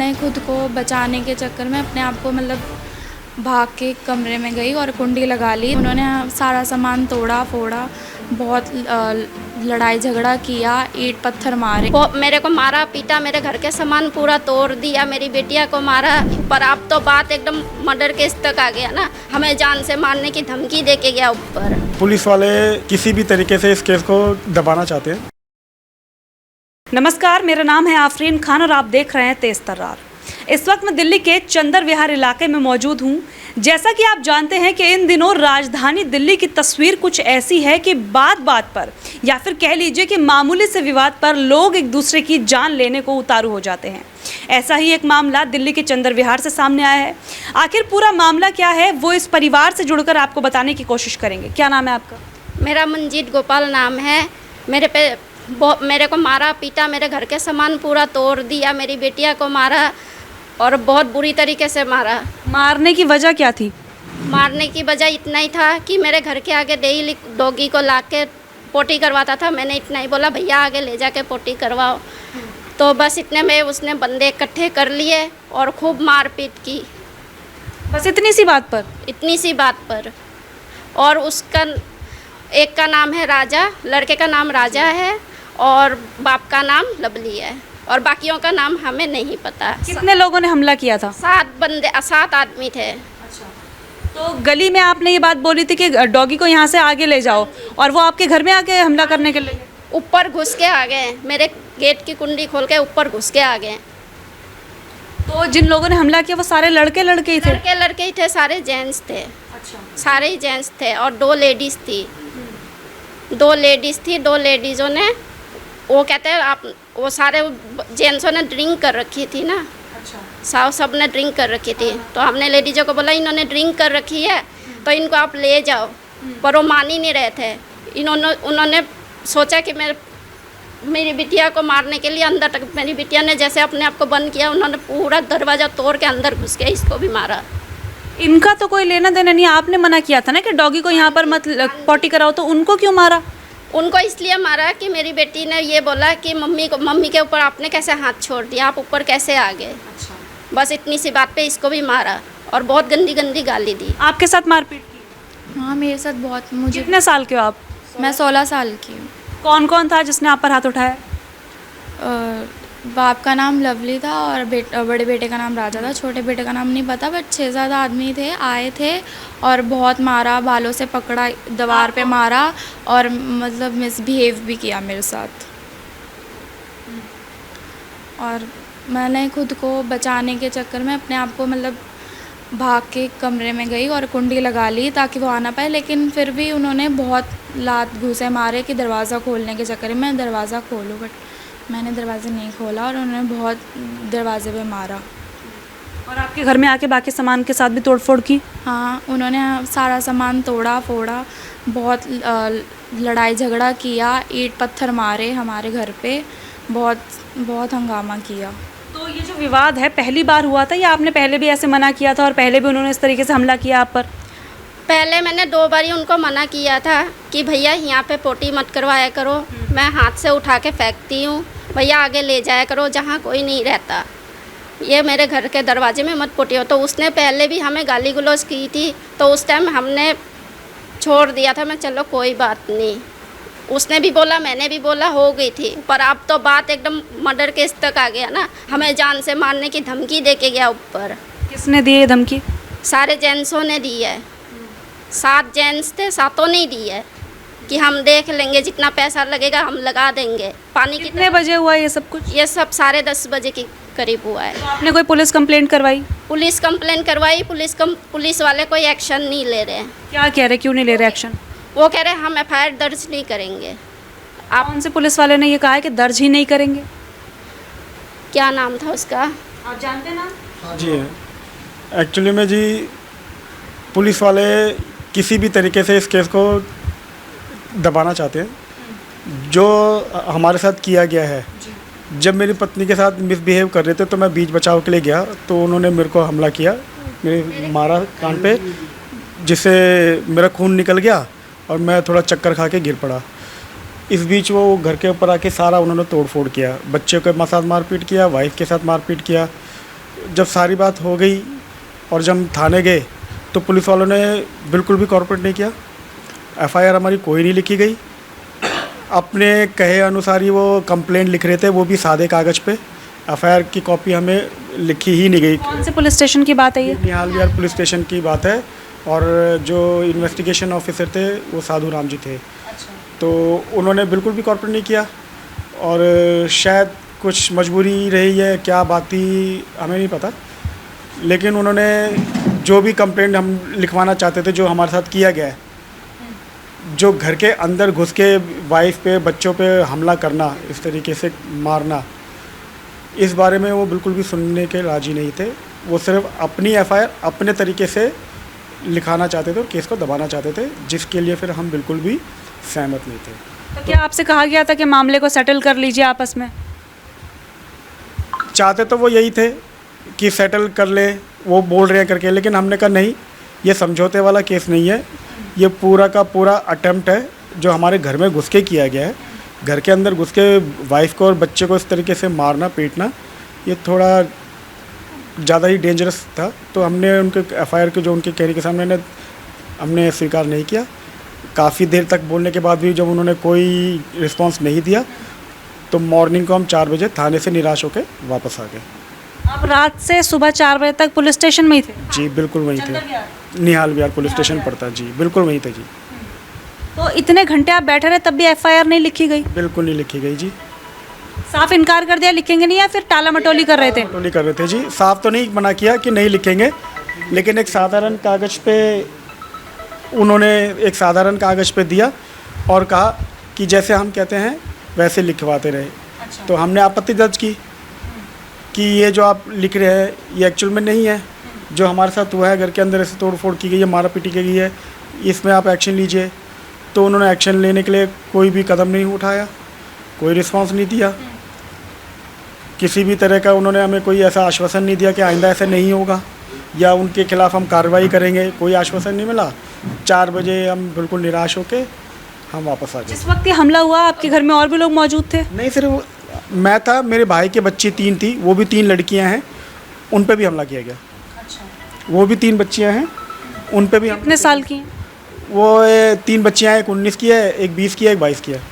मैंने खुद को बचाने के चक्कर में अपने आप को भाग के कमरे में गई और कुंडी लगा ली। उन्होंने सारा सामान तोड़ा फोड़ा, बहुत लड़ाई झगड़ा किया, ईंट पत्थर मारे। मेरे को मारा पीटा, मेरे घर के सामान पूरा तोड़ दिया, मेरी बेटिया को मारा। पर अब तो बात एकदम मर्डर केस तक आ गया ना, हमें जान से मारने की धमकी दे के गया ऊपर। पुलिस वाले किसी भी तरीके से इस केस को दबाना चाहते हैं। नमस्कार, मेरा नाम है आफरीन खान और आप देख रहे हैं तेज तर्रार। इस वक्त मैं दिल्ली के चंदर विहार इलाके में मौजूद हूं। जैसा कि आप जानते हैं कि इन दिनों राजधानी दिल्ली की तस्वीर कुछ ऐसी है कि बात बात पर या फिर कह लीजिए कि मामूली से विवाद पर लोग एक दूसरे की जान लेने को उतारू हो जाते हैं। ऐसा ही एक मामला दिल्ली के चंदर विहार से सामने आया है। आखिर पूरा मामला क्या है वो इस परिवार से जुड़कर आपको बताने की कोशिश करेंगे। क्या नाम है आपका? मेरा मंजीत गोपाल नाम है। मेरे को मारा पीटा, मेरे घर के सामान पूरा तोड़ दिया, मेरी बेटिया को मारा और बहुत बुरी तरीके से मारा। मारने की वजह क्या थी? मारने की वजह इतना ही था कि मेरे घर के आगे डेली डॉगी को ला के पोटी करवाता था। मैंने इतना ही बोला, भैया आगे ले जाके पोटी करवाओ। तो बस इतने में उसने बंदे इकट्ठे कर लिए और खूब मारपीट की। बस इतनी सी बात पर? इतनी सी बात पर। और उसका एक का नाम है राजा, लड़के का नाम राजा है और बाप का नाम लवली है और बाकियों का नाम हमें नहीं पता। कितने लोगों ने हमला किया था? 7 आदमी थे। अच्छा, तो गली में आपने ये बात बोली थी कि डॉगी को यहाँ से आगे ले जाओ और वो आपके घर में आके हमला करने के लिए? ऊपर घुस के आ गए, मेरे गेट की कुंडी खोल के ऊपर घुस के आ गए। तो जिन लोगों ने हमला किया वो सारे लड़के ही थे? लड़के ही थे, सारे जेंट्स थे। अच्छा, सारे ही जेंट्स थे और 2 लेडीज़ थी। 2 लेडीज़ों ने, वो कहते हैं आप, वो सारे जेंट्सों ने ड्रिंक कर रखी थी ना। अच्छा, सब ने ड्रिंक कर रखी थी। तो हमने लेडीज़ों को बोला इन्होंने ड्रिंक कर रखी है तो इनको आप ले जाओ, पर वो मान ही नहीं रहे थे। उन्होंने सोचा कि मेरी बिटिया को मारने के लिए अंदर तक, मेरी बिटिया ने जैसे अपने आप को बंद किया, उन्होंने पूरा दरवाज़ा तोड़ के अंदर घुस के इसको भी मारा। इनका तो कोई लेना देना नहीं, आपने मना किया था ना कि डॉगी को यहाँ पर मत पॉटी कराओ, तो उनको क्यों मारा? उनको इसलिए मारा कि मेरी बेटी ने ये बोला कि मम्मी के ऊपर आपने कैसे हाथ छोड़ दिया, आप ऊपर कैसे आ गए। अच्छा, बस इतनी सी बात पे इसको भी मारा और बहुत गंदी गंदी गाली दी। आपके साथ मारपीट की? हाँ, मेरे साथ बहुत। मुझे कितने साल के हो आप? मैं 16 साल की हूँ। कौन कौन था जिसने आप पर हाथ उठाया? बाप का नाम लवली था और बड़े बेटे का नाम राजा था। छोटे बेटे का नाम नहीं पता, बट 6-7 आदमी थे, आए थे और बहुत मारा, बालों से पकड़ा, दीवार पे मारा और मिसबिहेव भी किया मेरे साथ। और मैंने खुद को बचाने के चक्कर में अपने आप को भाग के कमरे में गई और कुंडी लगा ली ताकि वो आ ना पाए। लेकिन फिर भी उन्होंने बहुत लात घूंसे मारे कि दरवाज़ा खोलने के चक्कर में मैं दरवाज़ा खोलूँ, बट मैंने दरवाज़ा नहीं खोला और उन्होंने बहुत दरवाजे पे मारा। और आपके घर में आके बाकी सामान के साथ भी तोड़फोड़ की? हाँ, उन्होंने सारा सामान तोड़ा फोड़ा, बहुत लड़ाई झगड़ा किया, ईंट पत्थर मारे हमारे घर पे, बहुत हंगामा किया। तो ये जो विवाद है पहली बार हुआ था या आपने पहले भी ऐसे मना किया था और पहले भी उन्होंने इस तरीके से हमला किया आप पर? पहले मैंने 2 बारी उनको मना किया था कि भैया यहाँ पे पोटी मत करवाया करो, मैं हाथ से उठा के फेंकती हूँ, भैया आगे ले जाया करो जहाँ कोई नहीं रहता, ये मेरे घर के दरवाजे में मत पोटी हो। तो उसने पहले भी हमें गाली गलौज की थी, तो उस टाइम हमने छोड़ दिया था, मैं चलो कोई बात नहीं। उसने भी बोला, मैंने भी बोला, हो गई थी। पर अब तो बात एकदम मर्डर केस तक आ गया ना, हमें जान से मारने की धमकी दे के गया ऊपर। किसने दी है धमकी? सारे जेंट्सों ने दी है। 7 जेंट्स थे, 7 ने दी है कि हम देख लेंगे, जितना पैसा लगेगा हम लगा देंगे। पानी कितने बजे हुआ ये सब कुछ? ये सब 10:30 बजे के करीब हुआ है। तो आपने कोई पुलिस कंप्लेंट करवाई? पुलिस कंप्लेंट करवाई, पुलिस वाले कोई एक्शन नहीं ले रहे हैं। क्या कह रहे, क्यों नहीं ले रहे एक्शन? वो कह रहे हम FIR दर्ज नहीं करेंगे। आप कौन से पुलिस वाले ने ये कहा है कि दर्ज ही नहीं करेंगे? क्या नाम था उसका, आप जानते ना? हाँ जी, एक्चुअली में जी पुलिस वाले किसी भी तरीके से इस केस को दबाना चाहते हैं। जो हमारे साथ किया गया है, जब मेरी पत्नी के साथ मिसबिहेव कर रहे थे तो मैं बीच बचाव के लिए गया तो उन्होंने मेरे को हमला किया, मेरे मारा कान पे, जिससे मेरा खून निकल गया और मैं थोड़ा चक्कर खा के गिर पड़ा। इस बीच वो घर के ऊपर आके सारा उन्होंने तोड़ फोड़ किया, बच्चे के साथ मारपीट किया, वाइफ के साथ मारपीट किया जब सारी बात हो गई और जब हम थाने गए तो पुलिस वालों ने बिल्कुल भी कॉर्पोरेट नहीं किया। एफआईआर हमारी कोई नहीं लिखी गई। अपने कहे अनुसार ही वो कंप्लेंट लिख रहे थे, वो भी सादे कागज़ पे। एफआईआर की कॉपी हमें लिखी ही नहीं गई। कौन से पुलिस स्टेशन की बात है ये? निहाल विहार पुलिस स्टेशन की बात है और जो इन्वेस्टिगेशन ऑफिसर थे वो साधु राम जी थे। तो उन्होंने बिल्कुल भी कॉर्पोरेट नहीं किया और शायद कुछ मजबूरी रही है, क्या बात थी हमें नहीं पता, लेकिन उन्होंने जो भी कंप्लेंट हम लिखवाना चाहते थे, जो हमारे साथ किया गया है, जो घर के अंदर घुस के वाइफ पे बच्चों पे हमला करना, इस तरीके से मारना, इस बारे में वो बिल्कुल भी सुनने के राजी नहीं थे। वो सिर्फ अपनी एफआईआर अपने तरीके से लिखाना चाहते थे और केस को दबाना चाहते थे, जिसके लिए फिर हम बिल्कुल भी सहमत नहीं थे। तो क्या आपसे कहा गया था कि मामले को सेटल कर लीजिए आपस में? चाहते तो वो यही थे कि सेटल कर ले, वो बोल रहे हैं करके, लेकिन हमने कहा नहीं, ये समझौते वाला केस नहीं है, ये पूरा का पूरा अटेम्प्ट है जो हमारे घर में घुस के किया गया है। घर के अंदर घुस के वाइफ को और बच्चे को इस तरीके से मारना पीटना, ये थोड़ा ज़्यादा ही डेंजरस था। तो हमने उनके एफआईआर के जो उनके कहने के सामने हमने स्वीकार नहीं किया। काफ़ी देर तक बोलने के बाद भी जब उन्होंने कोई रिस्पांस नहीं दिया तो मॉर्निंग को हम 4 बजे थाने से निराश होकर वापस आ गए। आप रात से सुबह 4 बजे तक पुलिस स्टेशन में ही थे? जी बिल्कुल वहीं थे। निहाल विहार पुलिस स्टेशन पड़ता, जी बिल्कुल वहीं थे जी। तो इतने घंटे आप बैठे रहे तब भी एफआईआर नहीं लिखी गई? बिल्कुल नहीं लिखी गई जी। साफ इनकार कर दिया लिखेंगे नहीं, या फिर टाला मटोली कर रहे थे? टोली कर रहे थे जी। साफ तो नहीं मना किया कि नहीं लिखेंगे, लेकिन एक साधारण कागज़ पे उन्होंने एक साधारण कागज़ पे दिया और कहा कि जैसे हम कहते हैं वैसे लिखवाते रहे। तो हमने आपत्ति दर्ज की कि ये जो आप लिख रहे हैं ये एक्चुअल में नहीं है, जो हमारे साथ हुआ है, घर के अंदर ऐसे तोड़ फोड़ की गई है, मारा पीटी की गई है, इसमें आप एक्शन लीजिए। तो उन्होंने एक्शन लेने के लिए कोई भी कदम नहीं उठाया, कोई रिस्पांस नहीं दिया, किसी भी तरह का उन्होंने हमें कोई ऐसा आश्वासन नहीं दिया कि आइंदा ऐसा नहीं होगा या उनके खिलाफ़ हम कार्रवाई करेंगे, कोई आश्वासन नहीं मिला। 4 बजे हम बिल्कुल निराश होके हम वापस आ गए। जिस वक्त ये हमला हुआ आपके घर में और भी लोग मौजूद थे? नहीं, सिर्फ मैं था, मेरे भाई के बच्ची 3 थी, वो भी 3 लड़कियां हैं, उन पे भी हमला किया गया। वो भी 3 बच्चियां हैं, उन पे भी कितने साल की हैं? वो 3 बच्चियां हैं, एक 19 की है, एक 20 की है, एक 22 की है।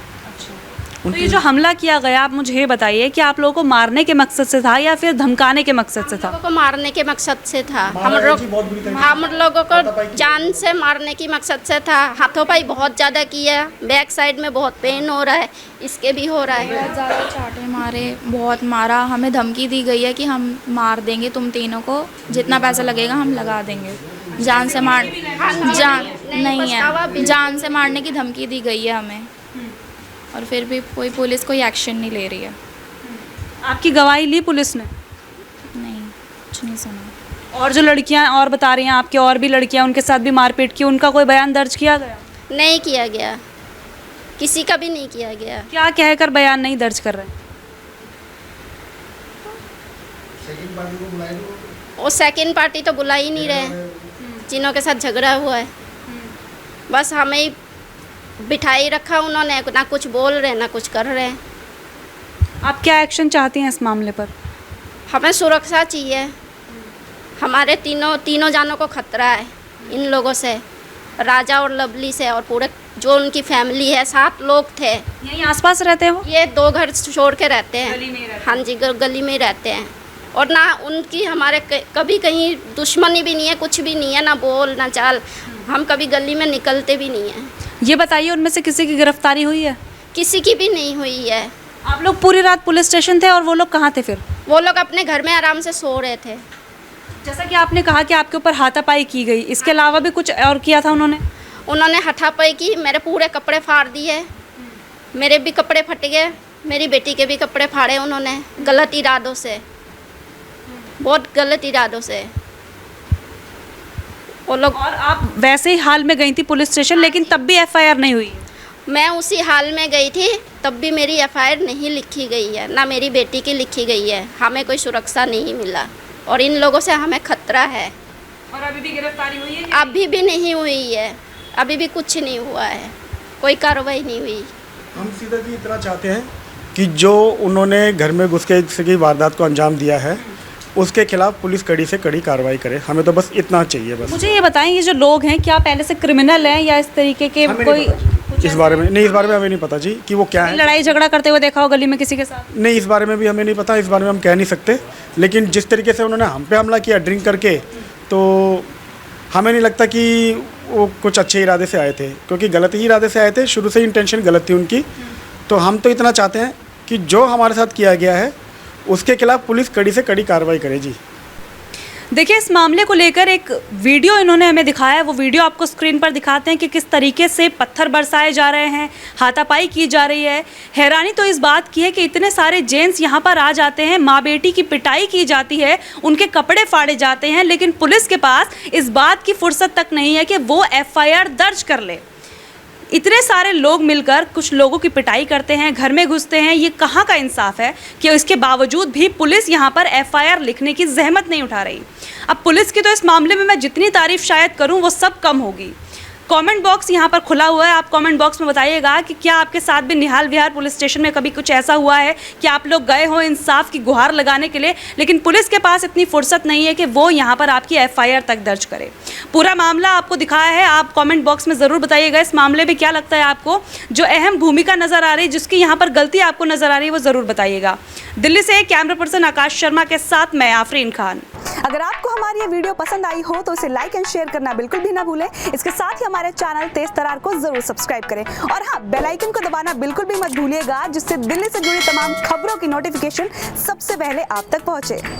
तो ये जो हमला किया गया, आप मुझे ये बताइए कि आप लोगों को मारने के मकसद से था या फिर धमकाने के मकसद से था? लोगों को मारने के मकसद से था। हम लोगों को जान से मारने की मकसद से था। हाथों-पाई बहुत ज़्यादा किया, बैक साइड में बहुत पेन हो रहा है, इसके भी हो रहा है। बहुत ज़्यादा चाटे मारे, बहुत मारा। हमें धमकी दी गई है कि हम मार देंगे तुम तीनों को, जितना पैसा लगेगा हम लगा देंगे। जान से मार जान नहीं है, जान से मारने की धमकी दी गई है हमें, और फिर भी कोई पुलिस कोई एक्शन नहीं ले रही है। आपकी गवाही ली पुलिस ने? नहीं, कुछ नहीं सुना। और जो लड़कियां और बता रही हैं आपकी, और भी लड़कियां उनके साथ भी मारपीट की, उनका कोई बयान दर्ज किया गया? नहीं किया गया, किसी का भी नहीं किया गया। क्या कहकर बयान नहीं दर्ज कर रहे? वो सेकंड पार्टी तो बुला ही नहीं रहे, जिन्हों के साथ झगड़ा हुआ है। बस हमें ही बिठाई रखा उन्होंने, ना कुछ बोल रहे ना कुछ कर रहे हैं। आप क्या एक्शन चाहती हैं इस मामले पर? हमें सुरक्षा चाहिए। हमारे तीनों जानों को खतरा है इन लोगों से, राजा और लवली से, और पूरे जो उनकी फैमिली है, 7 लोग थे। यहीं आसपास रहते हो? ये 2 घर छोड़ के रहते हैं। गली में ही रहते हैं? हाँ जी, गली में ही रहते हैं। और ना उनकी हमारे कभी कहीं दुश्मनी भी नहीं है, कुछ भी नहीं है, ना बोल ना चाल। हम कभी गली में निकलते भी नहीं हैं। ये बताइए, उनमें से किसी की गिरफ्तारी हुई है? किसी की भी नहीं हुई है। आप लोग पूरी रात पुलिस स्टेशन थे और वो लोग कहाँ थे फिर? वो लोग अपने घर में आराम से सो रहे थे। जैसा कि आपने कहा कि आपके ऊपर हाथापाई की गई, इसके अलावा भी कुछ और किया था उन्होंने? उन्होंने हाथापाई की, मेरे पूरे कपड़े फाड़ दिए, मेरे भी कपड़े फट गए, मेरी बेटी के भी कपड़े फाड़े उन्होंने, गलत इरादों से, बहुत गलत इरादों से वो लोग। और आप वैसे ही हाल में गई थी पुलिस स्टेशन, लेकिन तब भी एफआईआर नहीं हुई? मैं उसी हाल में गई थी, तब भी मेरी एफआईआर नहीं लिखी गई है, ना मेरी बेटी की लिखी गई है। हमें कोई सुरक्षा नहीं मिला और इन लोगों से हमें खतरा है। और अभी भी गिरफ्तारी हुई है? अभी भी नहीं हुई है, अभी भी कुछ नहीं हुआ है, कोई कार्रवाई नहीं हुई। हम सीधा जी इतना चाहते हैं कि जो उन्होंने घर में घुस के किसी की वारदात को अंजाम दिया है, उसके खिलाफ पुलिस कड़ी से कड़ी कार्रवाई करे। हमें तो बस इतना चाहिए बस। मुझे ये बताएं, ये जो लोग हैं क्या पहले से क्रिमिनल हैं या इस तरीके के हमें कोई नहीं पता जी। इस बारे में नहीं, इस बारे में हमें नहीं पता जी कि वो क्या है। लड़ाई झगड़ा करते हुए देखा हो गली में किसी के साथ? नहीं, इस बारे में भी हमें नहीं पता, इस बारे में हम कह नहीं सकते। लेकिन जिस तरीके से उन्होंने हम पे हमला किया ड्रिंक करके, तो हमें नहीं लगता कि वो कुछ अच्छे इरादे से आए थे, क्योंकि गलत ही इरादे से आए थे। शुरू से ही इंटेंशन गलत थी उनकी। तो हम तो इतना चाहते हैं कि जो हमारे साथ किया गया है उसके खिलाफ पुलिस कड़ी से कड़ी कार्रवाई करे जी। देखिए, इस मामले को लेकर एक वीडियो इन्होंने हमें दिखाया है। वो वीडियो आपको स्क्रीन पर दिखाते हैं कि किस तरीके से पत्थर बरसाए जा रहे हैं, हाथापाई की जा रही है। हैरानी तो इस बात की है कि इतने सारे जेंट्स यहाँ पर आ जाते हैं, माँ बेटी की पिटाई की जाती है, उनके कपड़े फाड़े जाते हैं, लेकिन पुलिस के पास इस बात की फुर्सत तक नहीं है कि वो FIR दर्ज कर ले। इतने सारे लोग मिलकर कुछ लोगों की पिटाई करते हैं, घर में घुसते हैं। ये कहाँ का इंसाफ है कि इसके बावजूद भी पुलिस यहाँ पर FIR लिखने की जहमत नहीं उठा रही। अब पुलिस की तो इस मामले में मैं जितनी तारीफ शायद करूँ वो सब कम होगी। कमेंट बॉक्स यहाँ पर खुला हुआ है, आप कमेंट बॉक्स में बताइएगा कि क्या आपके साथ भी निहाल विहार पुलिस स्टेशन में कभी कुछ ऐसा हुआ है कि आप लोग गए हो इंसाफ की गुहार लगाने के लिए, लेकिन पुलिस के पास इतनी फुर्सत नहीं है कि वो यहाँ पर आपकी FIR तक दर्ज करे। पूरा मामला आपको दिखाया है, आप कमेंट बॉक्स में ज़रूर बताइएगा इस मामले में क्या लगता है आपको। जो अहम भूमिका नज़र आ रही है, जिसकी यहाँ पर गलती आपको नज़र आ रही है, वो ज़रूर बताइएगा। दिल्ली से कैमरा पर्सन आकाश शर्मा के साथ मैं आफरीन खान। अगर आपको हमारी ये वीडियो पसंद आई हो तो इसे लाइक एंड शेयर करना बिल्कुल भी ना भूलें। इसके साथ ही हमारे चैनल तेज तरार को जरूर सब्सक्राइब करें और हाँ, बेल आइकन को दबाना बिल्कुल भी मत भूलिएगा, जिससे दिल्ली से जुड़ी तमाम खबरों की नोटिफिकेशन सबसे पहले आप तक पहुंचे।